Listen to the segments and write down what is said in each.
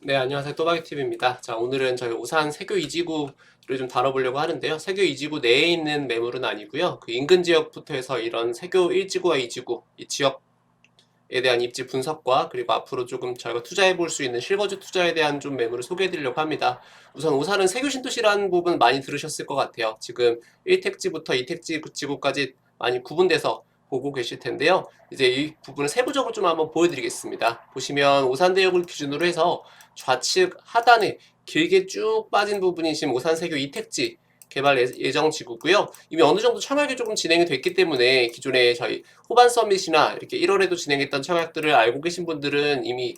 네, 안녕하세요. 또박이TV입니다. 자, 오늘은 저희 오산 세교 2지구를 좀 다뤄보려고 하는데요. 세교 2지구 내에 있는 매물은 아니고요. 그 인근 지역부터 해서 이런 세교 1지구와 2지구, 이 지역에 대한 입지 분석과 그리고 앞으로 조금 저희가 투자해 볼 수 있는 실거주 투자에 대한 좀 매물을 소개해 드리려고 합니다. 우선 오산은 세교 신도시라는 부분 많이 들으셨을 것 같아요. 지금 1택지부터 2택지 지구까지 많이 구분돼서 보고 계실 텐데요. 이제 이 부분을 세부적으로 좀 한번 보여드리겠습니다. 보시면 오산대역을 기준으로 해서 좌측 하단에 길게 쭉 빠진 부분이 지금 오산세교 2택지 개발 예정 지구고요. 이미 어느 정도 청약이 조금 진행이 됐기 때문에 기존에 저희 호반 서밋이나 이렇게 1월에도 진행했던 청약들을 알고 계신 분들은 이미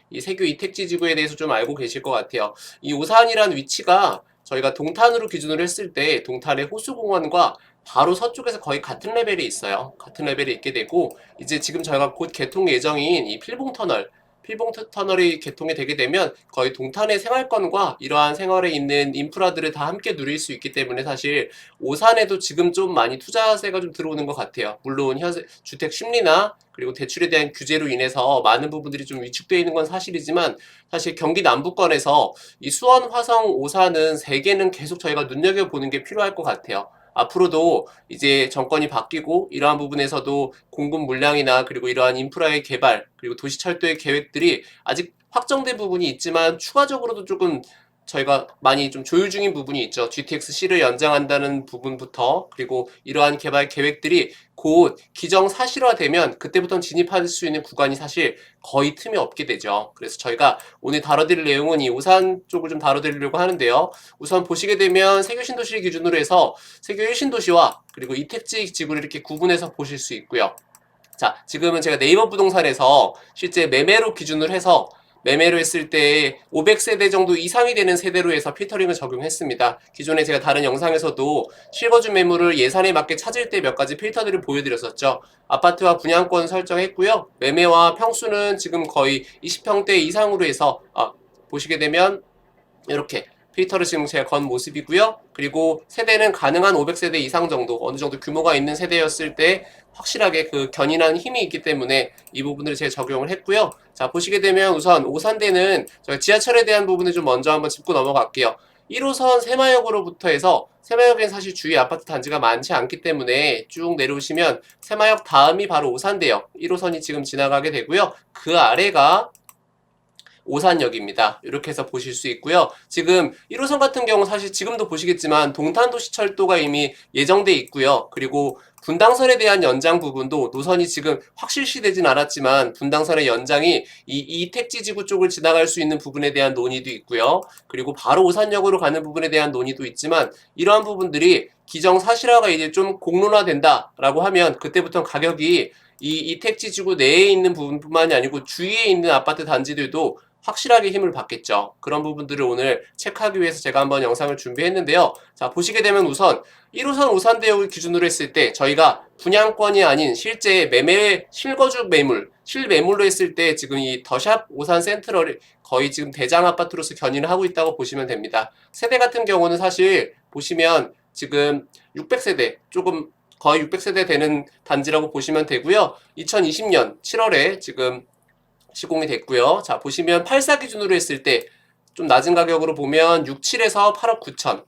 이 세교 2택지 지구에 대해서 좀 알고 계실 것 같아요. 이 오산이라는 위치가 저희가 동탄으로 기준으로 했을 때 동탄의 호수공원과 바로 서쪽에서 거의 같은 레벨이 있어요. 같은 레벨이 있게 되고 이제 지금 저희가 곧 개통 예정인 이 필봉터널이 개통이 되게 되면 거의 동탄의 생활권과 이러한 생활에 있는 인프라들을 다 함께 누릴 수 있기 때문에 사실 오산에도 지금 좀 많이 투자세가 좀 들어오는 것 같아요. 물론 현재 주택 심리나 그리고 대출에 대한 규제로 인해서 많은 부분들이 좀 위축되어 있는 건 사실이지만 사실 경기 남부권에서 이 수원, 화성, 오산은 세 개는 계속 저희가 눈여겨보는 게 필요할 것 같아요. 앞으로도 이제 정권이 바뀌고 이러한 부분에서도 공급 물량이나 그리고 이러한 인프라의 개발 그리고 도시철도의 계획들이 아직 확정된 부분이 있지만 추가적으로도 조금 저희가 많이 좀 조율 중인 부분이 있죠. GTX-C를 연장한다는 부분부터 그리고 이러한 개발 계획들이 곧 기정사실화되면 그때부터 진입할 수 있는 구간이 사실 거의 틈이 없게 되죠. 그래서 저희가 오늘 다뤄드릴 내용은 이 오산 쪽을 좀 다뤄드리려고 하는데요. 우선 보시게 되면 세교 신도시 기준으로 해서 세교 1신도시와 그리고 이택지 지구를 이렇게 구분해서 보실 수 있고요. 자, 지금은 제가 네이버 부동산에서 실제 매매로 기준으로 해서 매매로 했을 때 500세대 정도 이상이 되는 세대로 해서 필터링을 적용했습니다. 기존에 제가 다른 영상에서도 실거주 매물을 예산에 맞게 찾을 때 몇 가지 필터들을 보여드렸었죠. 아파트와 분양권 설정했고요. 매매와 평수는 지금 거의 20평대 이상으로 해서 보시게 되면 이렇게 필터를 지금 제가 건 모습이고요. 그리고 세대는 가능한 500세대 이상 정도, 어느 정도 규모가 있는 세대였을 때 확실하게 그 견인하는 힘이 있기 때문에 이 부분을 제가 적용을 했고요. 자, 보시게 되면 우선 오산대는 저희 지하철에 대한 부분을 좀 먼저 한번 짚고 넘어갈게요. 1호선 새마역으로부터 해서 새마역엔 사실 주위 아파트 단지가 많지 않기 때문에 쭉 내려오시면 새마역 다음이 바로 오산대역 1호선이 지금 지나가게 되고요. 그 아래가 오산역입니다. 이렇게 해서 보실 수 있고요. 지금 1호선 같은 경우 사실 지금도 보시겠지만 동탄도시철도가 이미 예정돼 있고요. 그리고 분당선에 대한 연장 부분도 노선이 지금 확실시되진 않았지만 분당선의 연장이 이 이택지지구 쪽을 지나갈 수 있는 부분에 대한 논의도 있고요. 그리고 바로 오산역으로 가는 부분에 대한 논의도 있지만 이러한 부분들이 기정사실화가 이제 좀 공론화된다라고 하면 그때부터 가격이 이 이택지지구 내에 있는 부분뿐만이 아니고 주위에 있는 아파트 단지들도 확실하게 힘을 받겠죠. 그런 부분들을 오늘 체크하기 위해서 제가 한번 영상을 준비했는데요. 자, 보시게 되면 우선 1호선 오산대역을 기준으로 했을 때 저희가 분양권이 아닌 실제 실거주 매물, 실매물로 했을 때 지금 이 더샵 오산 센트럴이 거의 지금 대장 아파트로서 견인을 하고 있다고 보시면 됩니다. 세대 같은 경우는 사실 보시면 지금 600세대 조금 거의 600세대 되는 단지라고 보시면 되고요. 2020년 7월에 지금 시공이 됐고요. 자, 보시면 84 기준으로 했을 때 좀 낮은 가격으로 보면 67에서 8억 9천.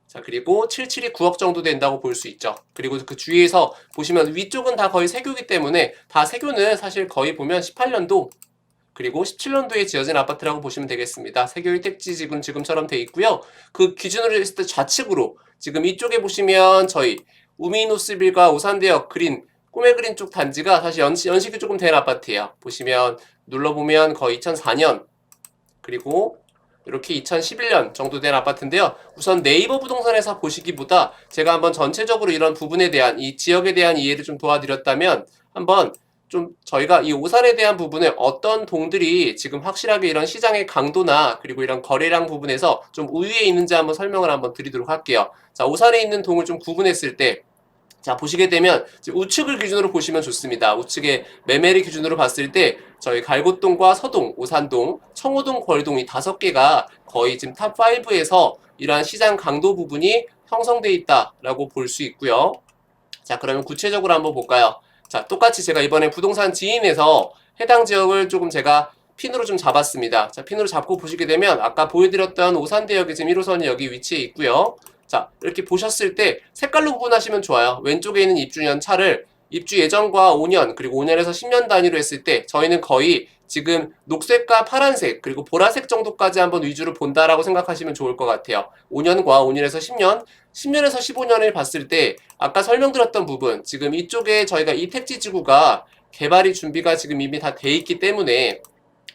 자, 그리고 77이 9억 정도 된다고 볼 수 있죠. 그리고 그 주위에서 보시면 위쪽은 다 거의 세교기 때문에 다 세교는 사실 거의 보면 18년도 그리고 17년도에 지어진 아파트라고 보시면 되겠습니다. 세교 1택지 지금처럼 돼 있고요. 그 기준으로 했을 때 좌측으로 지금 이쪽에 보시면 저희 우미노스빌과 오산대역 그린 꿈의 그린 쪽 단지가 사실 연식이 조금 된 아파트예요. 보시면 눌러보면 거의 2004년 그리고 이렇게 2011년 정도 된 아파트인데요. 우선 네이버 부동산에서 보시기보다 제가 한번 전체적으로 이런 부분에 대한 이 지역에 대한 이해를 좀 도와드렸다면 한번 좀 저희가 이 오산에 대한 부분에 어떤 동들이 지금 확실하게 이런 시장의 강도나 그리고 이런 거래량 부분에서 좀 우위에 있는지 한번 설명을 한번 드리도록 할게요. 자, 오산에 있는 동을 좀 구분했을 때 자, 보시게 되면 우측을 기준으로 보시면 좋습니다. 우측에 매매를 기준으로 봤을 때 저희 갈곶동과 서동, 오산동, 청호동, 벌동이 5개가 거의 지금 탑5에서 이러한 시장 강도 부분이 형성돼 있다라고 볼 수 있고요. 자, 그러면 구체적으로 한번 볼까요? 자, 똑같이 제가 이번에 부동산 지인에서 해당 지역을 조금 제가 핀으로 좀 잡았습니다. 자, 핀으로 잡고 보시게 되면 아까 보여드렸던 오산대역의 지금 1호선이 여기 위치해 있고요. 자, 이렇게 보셨을 때 색깔로 구분하시면 좋아요. 왼쪽에 있는 입주년 차를 입주 예정과 5년 그리고 5년에서 10년 단위로 했을 때 저희는 거의 지금 녹색과 파란색 그리고 보라색 정도까지 한번 위주로 본다라고 생각하시면 좋을 것 같아요. 5년과 5년에서 10년, 10년에서 15년을 봤을 때 아까 설명드렸던 부분 지금 이쪽에 저희가 이 택지지구가 개발이 준비가 지금 이미 다 돼 있기 때문에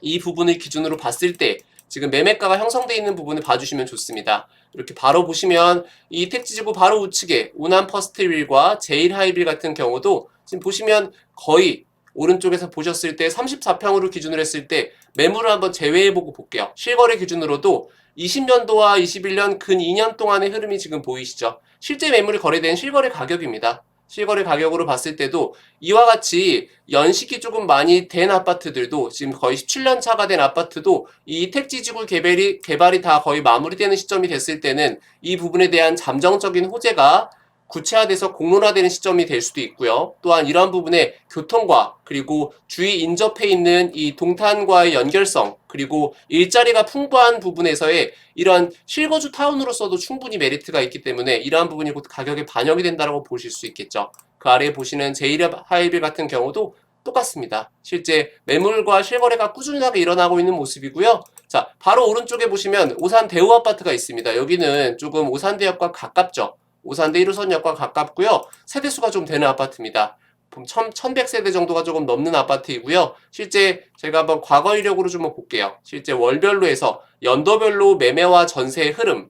이 부분을 기준으로 봤을 때 지금 매매가가 형성되어 있는 부분을 봐주시면 좋습니다. 이렇게 바로 보시면 이 택지지구 바로 우측에 우남 퍼스트빌과 제일하이빌 같은 경우도 지금 보시면 거의 오른쪽에서 보셨을 때 34평으로 기준으로 했을 때 매물을 한번 제외해보고 볼게요. 실거래 기준으로도 20년도와 21년 근 2년 동안의 흐름이 지금 보이시죠? 실제 매물이 거래된 실거래 가격입니다. 실거래 가격으로 봤을 때도 이와 같이 연식이 조금 많이 된 아파트들도 지금 거의 17년 차가 된 아파트도 이 택지지구 개발이 다 거의 마무리되는 시점이 됐을 때는 이 부분에 대한 잠정적인 호재가 구체화돼서 공론화되는 시점이 될 수도 있고요. 또한 이러한 부분에 교통과 그리고 주위 인접해 있는 이 동탄과의 연결성 그리고 일자리가 풍부한 부분에서의 이러한 실거주 타운으로서도 충분히 메리트가 있기 때문에 이러한 부분이 곧 가격에 반영이 된다고 보실 수 있겠죠. 그 아래에 보시는 제일하이빌 같은 경우도 똑같습니다. 실제 매물과 실거래가 꾸준하게 일어나고 있는 모습이고요. 자, 바로 오른쪽에 보시면 오산 대우 아파트가 있습니다. 여기는 조금 오산대역과 가깝죠. 오산대 1호선역과 가깝고요. 세대수가 좀 되는 아파트입니다. 1100세대 정도가 조금 넘는 아파트이고요. 실제 제가 한번 과거 이력으로 좀 볼게요. 실제 월별로 해서 연도별로 매매와 전세의 흐름을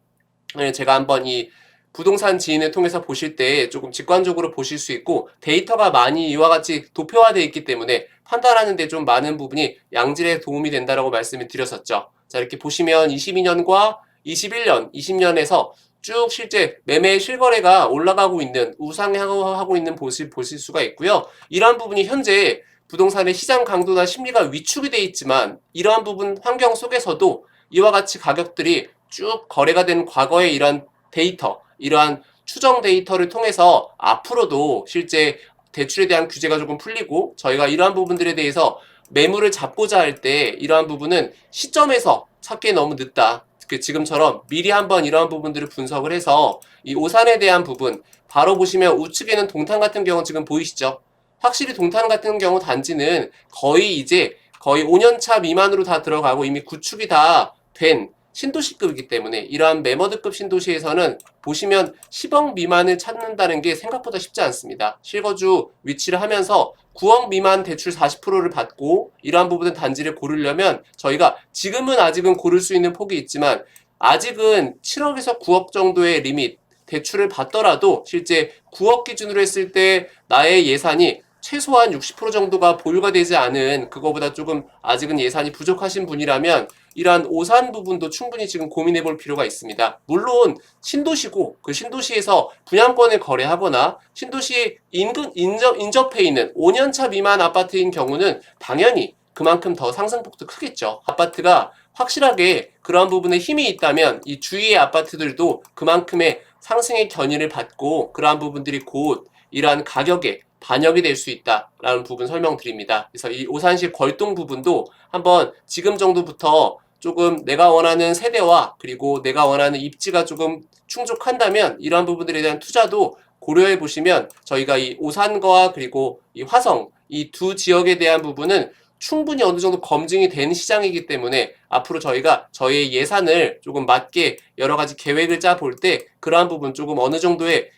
제가 한번 이 부동산 지인을 통해서 보실 때 조금 직관적으로 보실 수 있고 데이터가 많이 이와 같이 도표화되어 있기 때문에 판단하는 데 좀 많은 부분이 양질에 도움이 된다라고 말씀을 드렸었죠. 자, 이렇게 보시면 22년과 21년, 20년에서 쭉 실제 매매 실거래가 올라가고 있는 우상향하고 있는 모습 보실 수가 있고요. 이러한 부분이 현재 부동산의 시장 강도나 심리가 위축이 돼 있지만 이러한 부분 환경 속에서도 이와 같이 가격들이 쭉 거래가 된 과거의 이러한 데이터, 이러한 추정 데이터를 통해서 앞으로도 실제 대출에 대한 규제가 조금 풀리고 저희가 이러한 부분들에 대해서 매물을 잡고자 할 때 이러한 부분은 시점에서 찾기에 너무 늦다. 지금처럼 미리 한번 이러한 부분들을 분석을 해서 이 오산에 대한 부분 바로 보시면 우측에는 동탄 같은 경우 지금 보이시죠? 확실히 동탄 같은 경우 단지는 거의 이제 거의 5년차 미만으로 다 들어가고 이미 구축이 다 된 신도시급이기 때문에 이러한 매머드급 신도시에서는 보시면 10억 미만을 찾는다는 게 생각보다 쉽지 않습니다. 실거주 위치를 하면서 9억 미만 대출 40%를 받고 이러한 부분은 단지를 고르려면 저희가 지금은 아직은 고를 수 있는 폭이 있지만 아직은 7억에서 9억 정도의 리밋 대출을 받더라도 실제 9억 기준으로 했을 때 나의 예산이 최소한 60% 정도가 보유가 되지 않은 그거보다 조금 아직은 예산이 부족하신 분이라면 이러한 오산 부분도 충분히 지금 고민해 볼 필요가 있습니다. 물론 신도시고 그 신도시에서 분양권을 거래하거나 신도시 인접해 있는 5년차 미만 아파트인 경우는 당연히 그만큼 더 상승폭도 크겠죠. 아파트가 확실하게 그러한 부분에 힘이 있다면 이 주위의 아파트들도 그만큼의 상승의 견인을 받고 그러한 부분들이 곧 이러한 가격에 반영이 될 수 있다라는 부분 설명드립니다. 그래서 이 오산시 걸동 부분도 한번 지금 정도부터 조금 내가 원하는 세대와 그리고 내가 원하는 입지가 조금 충족한다면 이러한 부분들에 대한 투자도 고려해 보시면 저희가 이 오산과 그리고 이 화성 이 두 지역에 대한 부분은 충분히 어느 정도 검증이 된 시장이기 때문에 앞으로 저희가 저희의 예산을 조금 맞게 여러 가지 계획을 짜 볼 때 그러한 부분 조금 어느 정도의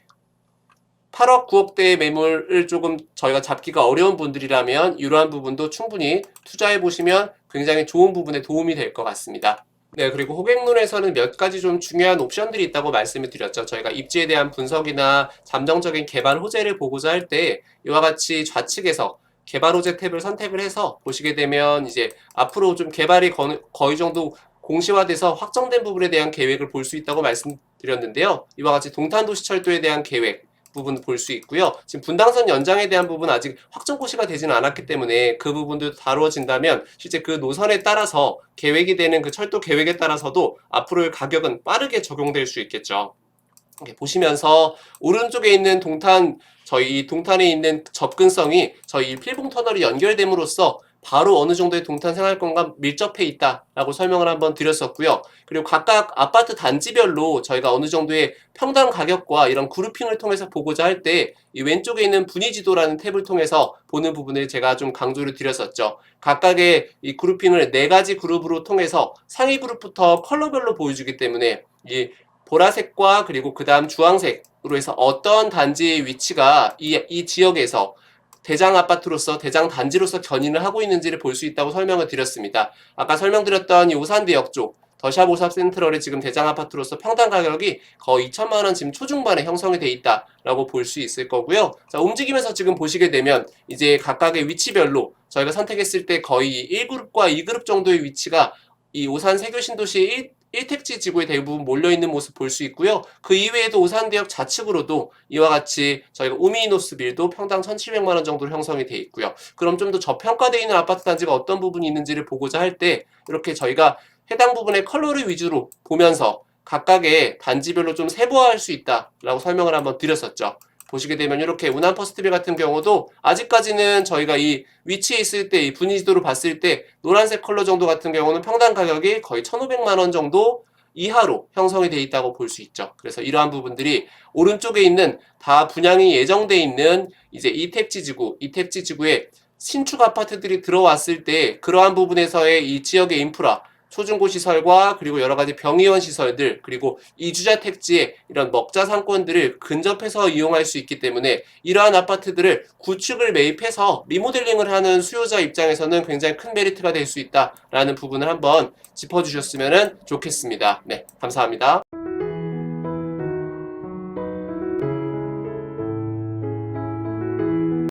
8억, 9억대의 매물을 조금 저희가 잡기가 어려운 분들이라면 이러한 부분도 충분히 투자해 보시면 굉장히 좋은 부분에 도움이 될 것 같습니다. 네, 그리고 호갱론에서는 몇 가지 좀 중요한 옵션들이 있다고 말씀을 드렸죠. 저희가 입지에 대한 분석이나 잠정적인 개발 호재를 보고자 할 때 이와 같이 좌측에서 개발 호재 탭을 선택을 해서 보시게 되면 이제 앞으로 좀 개발이 거의 정도 공시화돼서 확정된 부분에 대한 계획을 볼 수 있다고 말씀드렸는데요. 이와 같이 동탄도시철도에 대한 계획 부분 볼 수 있고요. 지금 분당선 연장에 대한 부분 아직 확정 고시가 되지는 않았기 때문에 그 부분도 다루어진다면 실제 그 노선에 따라서 계획이 되는 그 철도 계획에 따라서도 앞으로의 가격은 빠르게 적용될 수 있겠죠. 이렇게 보시면서 오른쪽에 있는 저희 동탄에 있는 접근성이 저희 필봉터널이 연결됨으로써 바로 어느 정도의 동탄 생활권과 밀접해 있다라고 설명을 한번 드렸었고요. 그리고 각각 아파트 단지별로 저희가 어느 정도의 평당 가격과 이런 그룹핑을 통해서 보고자 할 때 이 왼쪽에 있는 분위지도라는 탭을 통해서 보는 부분을 제가 좀 강조를 드렸었죠. 각각의 이 그룹핑을 4가지 그룹으로 통해서 상위 그룹부터 컬러별로 보여주기 때문에 이 보라색과 그리고 그 다음 주황색으로 해서 어떤 단지의 위치가 이 지역에서 대장 아파트로서 대장 단지로서 견인을 하고 있는지를 볼 수 있다고 설명을 드렸습니다. 아까 설명드렸던 이 오산대역 쪽 더샵 오삽 센트럴의 지금 대장 아파트로서 평당 가격이 거의 2천만 원 지금 초중반에 형성이 돼 있다라고 볼 수 있을 거고요. 자, 움직이면서 지금 보시게 되면 이제 각각의 위치별로 저희가 선택했을 때 거의 1그룹과 2그룹 정도의 위치가 이 오산 세교 신도시 1택지 지구에 대부분 몰려있는 모습 볼 수 있고요. 그 이외에도 오산대역 좌측으로도 이와 같이 저희가 우미노스빌도 평당 1,700만 원 정도로 형성이 돼 있고요. 그럼 좀 더 저평가되어 있는 아파트 단지가 어떤 부분이 있는지를 보고자 할 때 이렇게 저희가 해당 부분의 컬러를 위주로 보면서 각각의 단지별로 좀 세부화할 수 있다라고 설명을 한번 드렸었죠. 보시게 되면 이렇게 운한 퍼스트빌 같은 경우도 아직까지는 저희가 이 위치에 있을 때 이 분위지도로 봤을 때 노란색 컬러 정도 같은 경우는 평당 가격이 거의 1,500만 원 정도 이하로 형성이 돼 있다고 볼 수 있죠. 그래서 이러한 부분들이 오른쪽에 있는 다 분양이 예정돼 있는 이제 이택지 지구에 신축 아파트들이 들어왔을 때 그러한 부분에서의 이 지역의 인프라 초중고 시설과 그리고 여러 가지 병의원 시설들 그리고 이주자 택지의 이런 먹자 상권들을 근접해서 이용할 수 있기 때문에 이러한 아파트들을 구축을 매입해서 리모델링을 하는 수요자 입장에서는 굉장히 큰 메리트가 될 수 있다라는 부분을 한번 짚어주셨으면 좋겠습니다. 네, 감사합니다.